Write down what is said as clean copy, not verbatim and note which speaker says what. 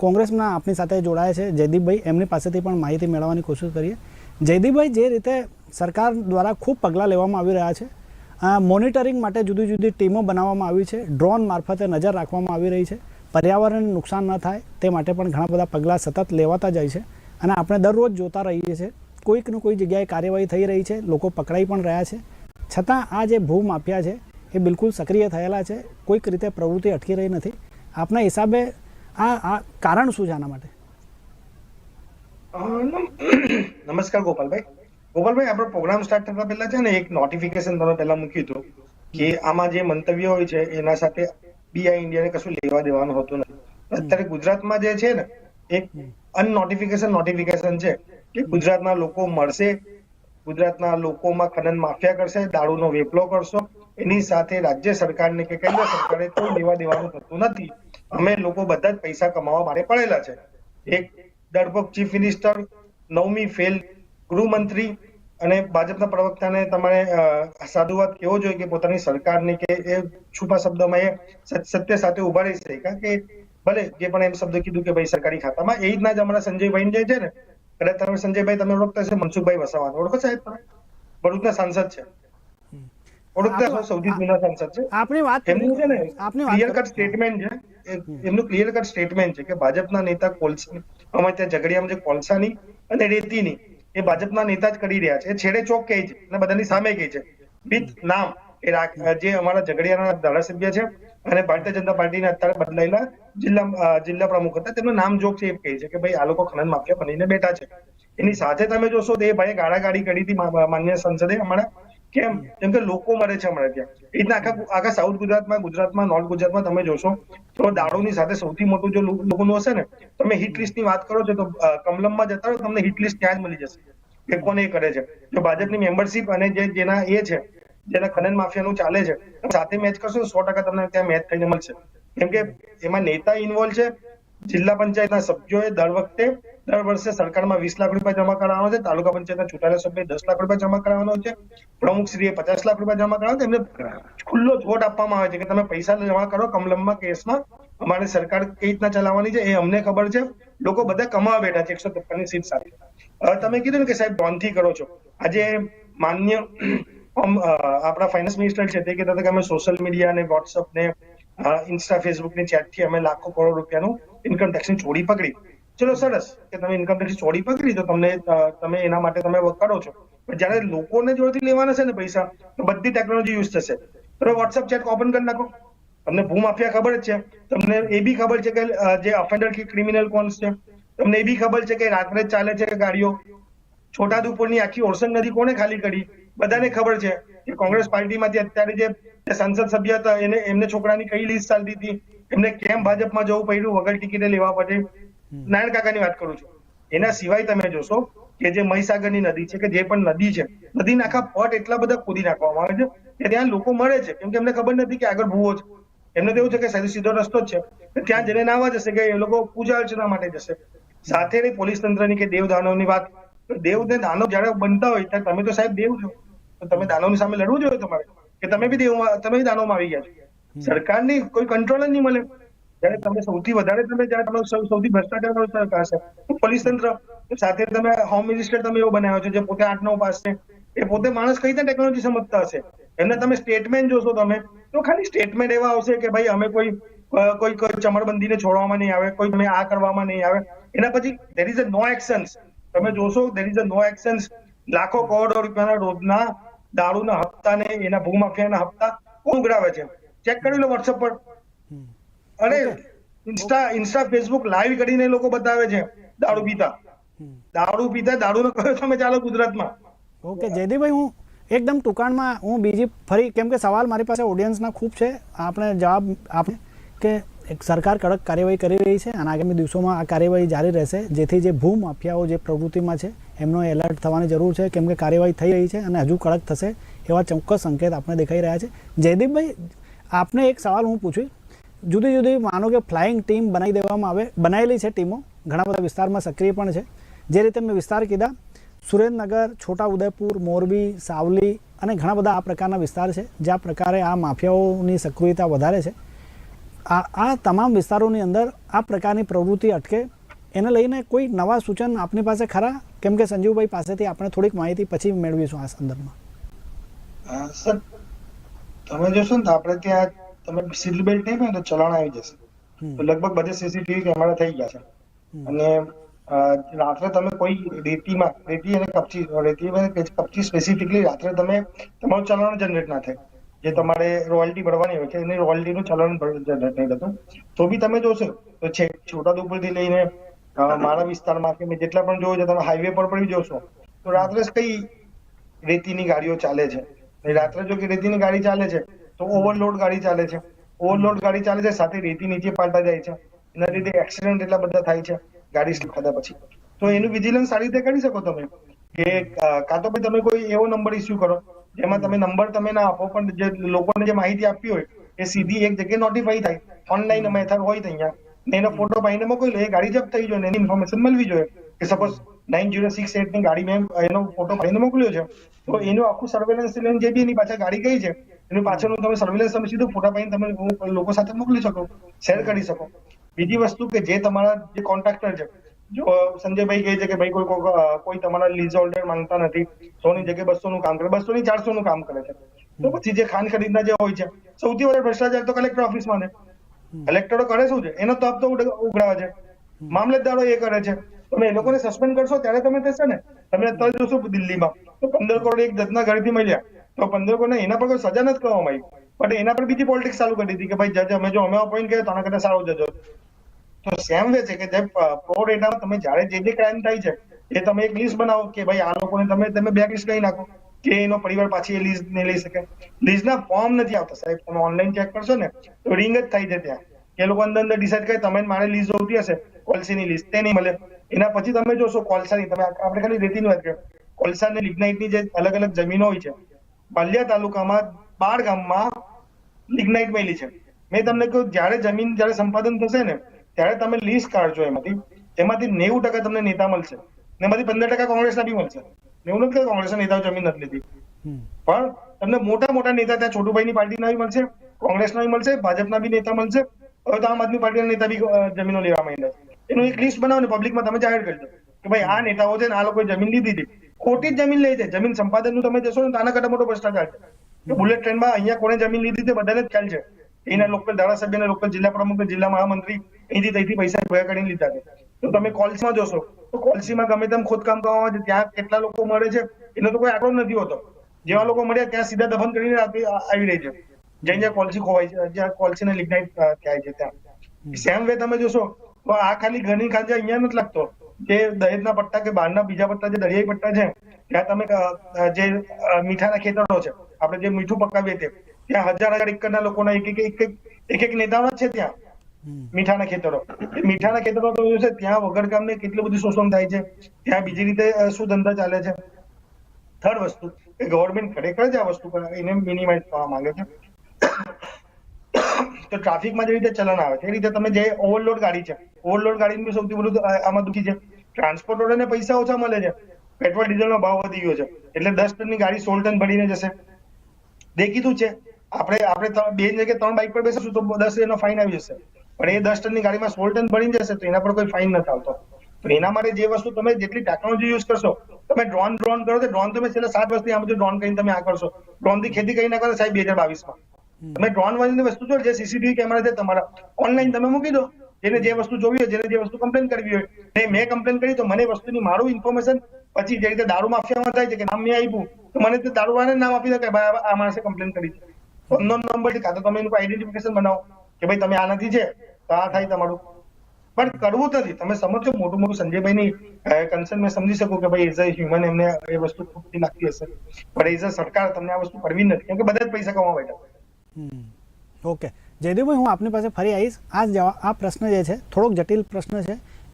Speaker 1: કોંગ્રેસના આપણી સાથે જોડાયા છે જયદીપભાઈ, એમની પાસેથી પણ માહિતી મેળવવાની કોશિશ કરીએ. જયદીપભાઈ, જે રીતે સરકાર દ્વારા ખૂબ પગલાં લેવામાં આવી રહ્યા છે, મોનિટરિંગ માટે જુદી જુદી ટીમો બનાવવામાં આવી છે, ડ્રોન મારફતે નજર રાખવામાં આવી રહી છે, પર્યાવરણને નુકસાન ન થાય તે માટે પણ ઘણા બધા પગલાં સતત લેવાતા જાય છે અને આપણે દરરોજ જોતા રહીએ છીએ કોઈકનું કોઈ જગ્યાએ કાર્યવાહી થઈ રહી છે, લોકો પકડાઈ પણ રહ્યા છે. છતાં આ જે ભૂમાફિયા છે એ બિલકુલ સક્રિય થયેલા છે, કોઈક રીતે પ્રવૃત્તિ અટકી રહી નથી. આપના હિસાબે આ કારણ શું છે આના માટે?
Speaker 2: નમસ્કાર ગોપાલભાઈ. આપણે પ્રોગ્રામ સ્ટાર્ટ કરતા પહેલા છે ને એક નોટિફિકેશન તમે પહેલા મૂક્યું હતું કે આમાં જે મંતવ્ય હોય છે એના સાથે બીઆઈ ઇન્ડિયાને કશું લેવા દેવાનું હોતું નથી. અત્યારે ગુજરાતમાં જે છે ને એક નોટિફિકેશન છે કે ગુજરાતના લોકો મળશે, ગુજરાતના લોકોમાં ખનન માફિયા કરશે, દારૂનો વેપલો કરશો, એની સાથે રાજ્ય સરકારને કે કેન્દ્ર સરકારે કોઈ લેવા દેવાનું થતું નથી. અમે લોકો બધા જ પૈસા કમાવા માટે પડેલા છે. એક ડરપોક ચીફ મિનિસ્ટર, 9મી ફેલ ગૃહમંત્રી અને ભાજપના પ્રવક્તાને તમારે સાધુવાદ કેવો જોઈએ કે પોતાની સરકારની કે એ છુપા શબ્દોમાં એ સત્ય સાથે ઉભા રહી શક્યા કે ભલે જે પણ એમ શબ્દ કીધું કે ભાઈ સરકારી ખાતામાં. એ રીતના જ અમારા સંજયભાઈ જે છે ને, કદાચ તમે સંજયભાઈ તમે ઓળખતા હશે, મનસુખભાઈ વસાવાને ઓળખો સાહેબ? તમે ભરૂચના સાંસદ છે, ઓળખતા સૌથી જૂના સાંસદ છે.
Speaker 1: આપની વાત
Speaker 2: એમનું છે ને ક્લિયર કટ સ્ટેટમેન્ટ છે, એમનું ક્લિયર કટ સ્ટેટમેન્ટ છે કે ભાજપના નેતા કોલસા અમારે ત્યાં ઝઘડિયામાં જે કોલસાની અને રેતીની એ ભાજપના નેતા જ કરી રહ્યા છે. એ છેડે ચોક કહે છે અને બધાની સામે કહે છે વિથ નામ. એ જે અમારા ઝઘડિયાના ધારાસભ્ય છે અને ભારતીય જનતા પાર્ટીના અત્યારે બદલાયેલા જિલ્લા પ્રમુખ હતા, તેમનું નામ જોક છે એ કહે છે કે ભાઈ આ લોકો ખનન માફિયા બનીને બેઠા છે. એની સાથે તમે જોશો તો એ ભાઈ ગાળાગાળી કરી હતી માન્ય સંસદે અમારા. કેમ? કેમ કે લોકો મરે છે અમારે ત્યાં. એ રીતના આખા સાઉથ ગુજરાતમાં નોર્થ ગુજરાતમાં તમે જોશો તો દારૂની સાથે સૌથી મોટું જો લોકોનું હશે ને, તમે હિટ લિસ્ટ ની વાત કરો છો તો કમલમમાં જતા રહો, તમને હિટ લિસ્ટ ત્યાં જ મળી જશે કે કોને એ કરે છે. જો ભાજપની મેમ્બરશિપ અને જેના એ છે, જેના ખનન માફિયાનું ચાલે છે, સાથે મેચ કરશો 100% તમને ત્યાં મેચ થઈને મળશે. કેમ કે એમાં નેતા ઇન્વોલ્વ છે. જિલ્લા પંચાયતના સભ્યોએ દર વર્ષે સરકારમાં 20 લાખ રૂપિયા જમા કરાવવાનો છે, તાલુકા પંચાયતના ચૂંટાયેલા સભ્યોએ 10 લાખ રૂપિયા જમા કરાવવાનો છે, પ્રમુખશ્રીએ 50 લાખ રૂપિયા જમા કરાવવાનો છે. એમને ખુલ્લો છોટ આપવામાં આવે છે કે તમે પૈસા જમા કરો કમલમમાં કેસમાં, અમારે સરકાર કઈ રીતના ચલાવવાની છે એ અમને ખબર છે. લોકો બધા કમાવા બેઠા છે 153ની સીટ સાથે. તમે કીધું ને કે સાહેબ ડ્રોનથી કરો છો. આજે માન્ય આપણા ફાઇનાન્સ મિનિસ્ટર છે તે કહેતા હતા કે અમે સોશિયલ મીડિયા અને વોટ્સઅપ ને ઇન્સ્ટા ફેસબુક ની ચેટથી અમે લાખો કરોડ રૂપિયાનું ઇન્કમ ટેક્સની ચોરી પકડી. ચલો સરસ કે તમે ઇન્કમ ટેક્સ ચોરી પકડી તો તમે એના માટે તમે કરો છો. પણ જયારે લોકોને જોડેથી લેવાના છે ને પૈસા, તો બધી ટેકનોલોજી યુઝ થશે. તમે વોટ્સઅપ ચેટ ઓપન કરી નાખો, તમને ભૂમાફિયા ખબર જ છે, તમને એ બી ખબર છે કે જે ઓફેન્ડર કે ક્રિમિનલ કોણ છે, તમને એ બી ખબર છે કે રાત્રે જ ચાલે છે ગાડીઓ. છોટાઉદેપુરની આખી ઓરસંગ નદી કોને ખાલી કરી? બધાને ખબર છે કે કોંગ્રેસ પાર્ટીમાંથી અત્યારે જે સંસદ સભ્ય હતા એમને છોકરાની કઈ લિસ્ટ ચાલતી હતી, એમને કેમ ભાજપમાં જવું પડ્યું વગર ટિકિટે લેવા પડે. નારાયણ કાકાની વાત કરું છું. એના સિવાય તમે જોશો કે જે મહીસાગરની નદી છે કે જે પણ નદી છે, નદીના આખા પટ એટલા બધા ખોદી નાખવામાં આવે છે કે ત્યાં લોકો મળે છે કેમ કે એમને ખબર નથી કે આગળ ભૂવો છે. એમને તો એવું છે કે સીધો રસ્તો જ છે, ત્યાં જઈને નાવા જશે કે એ લોકો પૂજા અર્ચના માટે જશે. સાથે પોલીસ તંત્રની કે દેવ દાનવની વાત, દેવ ને દાનવ જયારે બનતા હોય ત્યારે તમે તો સાહેબ દેવ છો, તો તમે દાનવની સામે લડવું જોઈએ તમારે કે તમે બી દાનવમાં આવી ગયા છો. સરકારની કોઈ કંટ્રોલ જ નહીં મળે. જયારે તમે સૌથી વધારે સૌથી ભ્રષ્ટાચાર સરકાર છે પોલીસ તંત્ર, સાથે તમે હોમ મિનિસ્ટર તમે એવો બનાવ્યો છે જે પોતે 8-9 પાસ છે. એ પોતે માણસ કઈ રીતે ટેકનોલોજી સમજતા હશે? એમને તમે સ્ટેટમેન્ટ જોશો તમે તો ખાલી સ્ટેટમેન્ટ એવા આવશે કે ભાઈ અમે કોઈ ચમરબંધીને છોડવામાં નહીં આવે, કોઈ તમે આ કરવામાં નહીં આવે. એના પછી there is a no actions. તમે જોશો there is a no actions. લાખો કરોડો રૂપિયાના રોજના દારૂના હપ્તા ને એના ભૂમાફિયાના હપ્તા કોણ ઉઘરાવે છે? ચેક કરી લો વોટ્સએપ પર. અરે ઇન્સ્ટા ફેસબુક લાઈવ કરીને લોકો બતાવે છે દારૂ પીતા દારૂનો કયો તમે ચાલો ગુજરાતમાં.
Speaker 1: ઓકે જયદીપભાઈ, હું એકદમ ટૂંકાણમાં હું બીજી ફરી, કેમ કે સવાલ મારી પાસે ઓડિયન્સના ખૂબ છે, આપણે જવાબ આપણે કે સરકાર કડક કાર્યવાહી કરી રહી છે અને આગામી દિવસોમાં આ કાર્યવાહી જારી રહેશે, જેથી જે ભૂમાફિયાઓ જે પ્રવૃત્તિમાં છે એમનો એલર્ટ થવાની જરૂર છે, કેમ કે કાર્યવાહી થઈ રહી છે અને હજુ કડક થશે એવા ચોક્કસ સંકેત આપણે દેખાઈ રહ્યા છે. જયદીપભાઈ, આપને એક સવાલ હું પૂછું, જુદી જુદી માનો કે ફ્લાઇંગ ટીમ બનાવેલી છે ટીમો, ઘણા બધા વિસ્તારમાં સક્રિય પણ છે. જે રીતે મેં વિસ્તાર કીધા, સુરેન્દ્રનગર, છોટાઉદેપુર, મોરબી, સાવલી અને ઘણા બધા આ પ્રકારના વિસ્તાર છે જ્યાં પ્રકારે આ માફિયાઓની સક્રિયતા વધારે છે. આ તમામ વિસ્તારોની અંદર આ પ્રકારની પ્રવૃત્તિ અટકે એને લઈને કોઈ નવા સૂચન આપની પાસે ખરા? કેમ કે સંજીવભાઈ પાસેથી આપણે થોડીક માહિતી પછી મેળવીશું આ સંદર્ભમાં.
Speaker 2: સર તમે જોશો ને તો આપણે ત્યાં તમે સીટ બેલ્ટ નહીં પહેરો તો ચલાણ આવી જશે. તો લગભગ બધે સીસીટીવી કેમેરા થઈ ગયા છે. અને રાત્રે તમે કોઈ રેતી અને કપચી સ્પેસિફિકલી રાત્રે તમે તમારું ચલણ જનરેટ ના થાય. જે તમારે રોયલ્ટી ભરવાની હોય છે એની રોયલ્ટીનું ચલણ જનરેટ નહીં થતું. તો બી તમે જોશો તો છોટાઉદેપુરથી લઈને મારા વિસ્તારમાં કે મેં જેટલા પણ જોયું છે તમે હાઈવે પર પણ જોશો તો રાત્રે કઈ રેતીની ગાડીઓ ચાલે છે. રાત્રે જો કે રેતીની ગાડી ચાલે છે તો ઓવરલોડ ગાડી ચાલે છે. ઓવરલોડ ગાડી ચાલે છે સાથે રેતી નીચે પાલતા જાય છે. એના લીધે એક્સિડન્ટ એટલા બધા થાય છે ગાડી સ્લીપ ખાધા પછી. તો એનું વિજિલન્સ સારી રીતે કરી શકો તમે કે કાં તો ભાઈ તમે કોઈ એવો નંબર ઇસ્યુ કરો જેમાં તમે નંબર તમે ના આપો પણ જે લોકોને જે માહિતી આપવી હોય એ સીધી એક જગ્યાએ નોટિફાઈ થાય. ઓનલાઈન મેથડ હોય અહીંયા ને એનો ફોટો પાડીને મોકલી લો. એ ગાડી જપ્ત થઈ જોઈએ એની ઇન્ફોર્મેશન મળવી જોઈએ કે સપોઝ 9068 ની ગાડી મેં એનો ફોટો પાડીને મોકલ્યો છે તો એનું આખું સર્વેલન્સ લઈને જે બી એની પાછળ ગાડી ગઈ છે એનું પાછળનું તમે સર્વેલન્સ તમે સીધું ફોટા પાડીને તમે લોકો સાથે મોકલી શકો, શેર કરી શકો. બીજી વસ્તુ કે જે તમારા જે કોન્ટ્રાક્ટર છે, જો સંજયભાઈ કહે છે કે ભાઈ કોઈ તમારા લીઝ હોલ્ડર માંગતા નથી, 100 ની જગ્યાએ 200 નું કામ કરે, 200 ની 400 નું કામ કરે છે, તો પછી જે ખાન ખરીદના જે હોય છે સૌથી વધારે ભ્રષ્ટાચાર તો કલેક્ટર ઓફિસમાં છે. કલેક્ટરો કરે શું છે? એનો તપ તો ઉઘરાવે છે, મામલતદારો એ કરે છે. તમે એ લોકોને સસ્પેન્ડ કરશો ત્યારે તમે થશે ને. તમે અત્યારે જોશો દિલ્હીમાં તો 15 કરોડ એક જજના ઘરેથી મળ્યા તો 15 કરોડ એના પર કોઈ સજા નથી કરવામાં આવી, પણ એના પર બીજી પોલિટિક્સ ચાલુ કરી દીધી કે ભાઈ જજ અમે અપોઇન્ટ કર્યો તો આના કરતા સારો જજ. તો સેમ વે છે કે જે પ્રો ડેટામાં તમે જ્યારે જે ક્રાઇમ થાય છે એ તમે એક લિસ્ટ બનાવો કે ભાઈ આ લોકોને તમે બ્લેકલિસ્ટ કરી નાખો કે એનો પરિવાર પાછી એ લીઝ નહીં લઈ શકે. લીઝના ફોર્મ નથી આવતા સાહેબ, તમે ઓનલાઈન ચેક કરશો ને તો રિંગ જ થાય છે ત્યાં કે લોકો અંદર ડિસાઈડ કરે તમે મારે લીઝ જોઈતી હશે કોલસીની લીઝ તે નહીં મળે. એના પછી તમે જોશો કોલસાની, તમે આપણે ખાલી રેતીની વાત કરીએ, કોલસા અને લિગ્નાઇટની જે અલગ અલગ જમીનો હોય છે, બાલિયા તાલુકામાં 12 ગામમાં લિગ્નાઇટ મળી છે. મેં તમને કહ્યું જ્યારે સંપાદન થશે ને ત્યારે તમે લીઝ કાઢજો એમાંથી 90% તમને નેતા મળશે ને એમાંથી 15% કોંગ્રેસના બી મળશે. એવું નથી કે કોંગ્રેસના નેતાઓ જમીન નથી લીધી, પણ તમને મોટા નેતા ત્યાં છોટુભાઈની પાર્ટીના બી મળશે, કોંગ્રેસના બી મળશે, ભાજપના બી નેતા મળશે. હવે તો આમ આદમી પાર્ટીના નેતા બી જમીનો લેવા માંડ્યા છે. એનું એક લિસ્ટ બનાવો ને પબ્લિકમાં તમે જાહેર કરજો કે ભાઈ આ નેતાઓ છે ને આ લોકોએ જમીન લીધી હતી, ખોટી જ જમીન લઈ છે. જમીન સંપાદનનું તમે જશો ને તો આના કરતા મોટો ભ્રષ્ટાચાર છે. બુલેટ ટ્રેનમાં અહીંયા કોને જમીન લીધી છે બધાને જ ખ્યાલ છે. એના લોકલ ધારાસભ્ય, લોકલ જિલ્લા પ્રમુખ, જિલ્લા મહામંત્રી અહીંથી ત્યાંથી પૈસા ભેગા કરીને લીધા છે. તો તમે કોલસીમાં જોશો તો કોલસીમાં ગમે તેમ ખોદકામ કરવામાં આવે ત્યાં કેટલા લોકો મળે છે એનો તો કોઈ આંકડો નથી હોતો. જેવા લોકો મળ્યા ત્યાં સીધા દફન કરીને આવી રહી છે જ્યાં કોલસી ખોવાય છે, જ્યાં કોલસી ને લિગ્નાઇટ થાય છે ત્યાં. સેમ વે તમે જોશો તો આ ખાલી ઘરની ખાંચા અહીંયા નથી લાગતો, જે દહેજના પટ્ટા કે બહારના બીજા પટ્ટા જે દરિયાઈ પટ્ટા છે ત્યાં તમે જે મીઠાના ખેતરો છે આપણે જે મીઠું પકાવીએ ત્યાં હજાર એકરના લોકોના એક નેતાઓના છે ત્યાં મીઠાના ખેતરો. મીઠાના ખેતરો તો છે ત્યાં વગર કામને કેટલું બધું શોષણ થાય છે, ત્યાં બીજી રીતે શું ધંધા ચાલે છે. થર્ડ વસ્તુ કે ગવર્મેન્ટ ખરેખર જ આ વસ્તુ એને મિનિમાઇઝ કરવા માંગે છે તો ટ્રાફિકમાં જે રીતે ચલણ આવે છે એ રીતે તમે જે ઓવરલોડ ગાડી છે, ઓવરલોડ ગાડીનું સૌથી બધું આમાં દુખી છે. ટ્રાન્સપોર્ટરોને પૈસા ઓછા મળે છે, પેટ્રોલ ડીઝલનો ભાવ વધી ગયો છે એટલે 10 ટનની ગાડી 16 ટન ભરીને જશે. દેખીતું છે આપણે 2 જગ્યાએ 3 બાઇક પર બેસીશું તો 10 એનો ફાઇન આવી જશે, પણ એ 10 ટનની ગાડીમાં 16 ટન ભરીને જશે તો એના પર કોઈ ફાઇન નથી આવતો. તો એના માટે જે વસ્તુ તમે જેટલી ટેકનોલોજી યુઝ કરશો, તમે ડ્રોન કરો તો ડ્રોન તમે છેલ્લા 7 વર્ષથી આ બધું ડ્રોન કરીને તમે આ કરશો, ડ્રોન થી ખેતી કરી નાખો સાહેબ 2022માં તમે ડ્રોન વાળી વસ્તુ જો જે સીસીટીવી કેમેરા છે તમારા ઓનલાઈન તમે મૂકી દો, જેને જે વસ્તુ જોવી હોય, જેને જે વસ્તુ કમ્પ્લેન કરવી હોય. મેં કમ્પ્લેન કરી તો મને વસ્તુની મારું ઇન્ફોર્મેશન પછી જે રીતે દારૂ માફિયામાં થાય છે કે નામ મેં આપ્યું તો મને તે દારૂવાળાને નામ આપી દે કે ભાઈ આ માણસે કમ્પ્લેન કરી છે, અનનોન નંબરથી, કાં તો તમે એનું આઈડેન્ટિફિકેશન બનાવો કે ભાઈ તમે આનાથી છે તો આ થાય તમારું. પણ કરવું નથી. તમે સમજો મોટું સંજયભાઈની કન્સર્ન મેં સમજી શકું કે ભાઈ એઝ અ હ્યુમન એમને એ વસ્તુ ખોટી લાગતી હશે, પણ એઝ અ સરકાર તમને આ વસ્તુ કરવી નથી કેમ કે બધા જ પૈસા કમાવા બેઠા.
Speaker 1: ઓકે જયદેવભાઈ, હું આપની પાસે ફરી આવીશ. આ પ્રશ્ન જે છે થોડોક જટિલ પ્રશ્ન છે